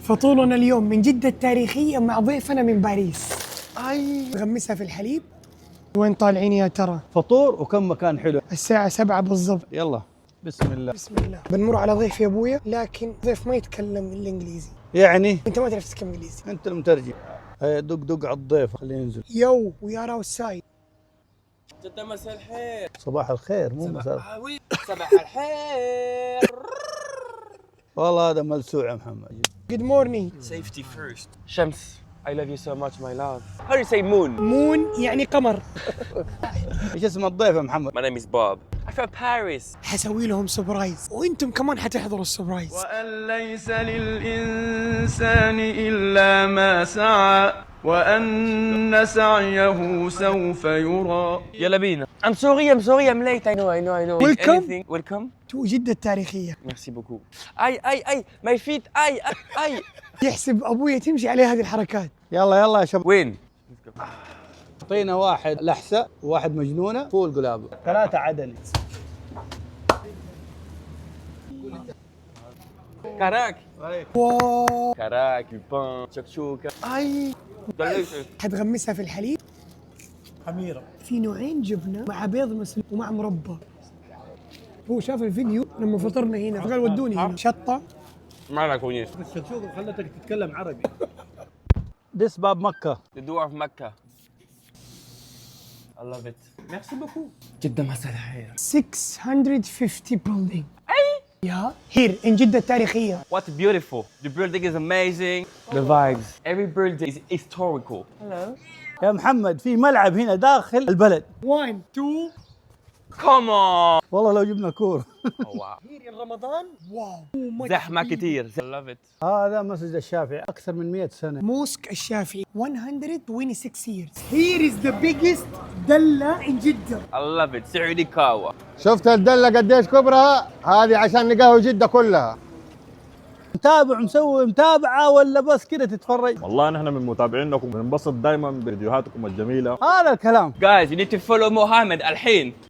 فطورنا اليوم من جدة التاريخية مع ضيفنا من باريس. نغمسها في الحليب. وين طالعين يا ترى؟ فطور وكم مكان حلو. الساعة 7 بالضبط. يلا بسم الله. بسم الله. بنمر على ضيف يا ابويا، لكن ضيف ما يتكلم الانجليزي. يعني انت ما تعرف تتكلم انجليزي. انت المترجم. هيا دق دق على الضيف خليه ينزل. يو ويارا والساي. جدة مساء الخير. صباح الخير مو مساء. صباح الخير. والله هذا ملسوع يا محمد. Good morning. Safety first. شمس. I love you so much my love. How do you say moon? مون يعني قمر. ايش اسم الضيف يا محمد؟ My name is Bob. I'm from Paris. حسوي لهم سبرايز وانتم كمان حتحضروا السبرايز. وأن ليس للإنسان إلا ما سعى وأن سعيه سوف يرى. يلا بينا. I'm sorry I'm late. I know. Welcome. Anything. Welcome. تو جدة التاريخية. Merci beaucoup. Ay. My feet. Ay. يحسب ابويا تمشي عليه هذه الحركات. يلا يا شباب. وين؟ اعطينا واحد لحسة وواحد مجنونة فول قلابة. 3 عدني. كراك. واو. كراك. بان. شكشوكة. Delicious. حتغمسها في الحليب. حميرة. في نوعين جبنة مع بيض مسلوق ومع مربى. هو شاف الفيديو لما فطرنا هنا فقال ودوني هنا شطة. ما كويس. الشكشوكة خلتك تتكلم عربي. ديس باب مكة. The door of Mecca. I love it. Merci beaucoup. جدة مساء الخير. 650 building. Yeah. Here in جدة التاريخية. What beautiful. The building is amazing. The vibes. Every building is historical. Hello. يا محمد في ملعب هنا داخل البلد. 1 2. Come on. والله لو جبنا كورة. Oh wow. Here in رمضان. واو. زحمة كتير. I love it. هذا مسجد الشافعي أكثر من 100 سنة. موسك الشافعي 126 years. Here is the biggest دلة in جدة. I love it. سعودي كاوا. شفت الدلة قديش كبرها؟ هذه عشان نقهوي جدة كلها. مسوي متابعة ولا بس كده تتفرج؟ والله نحن من متابعينكم بننبسط دائما بفيديوهاتكم الجميلة. هذا الكلام. Guys, you need to follow Mohammed الحين.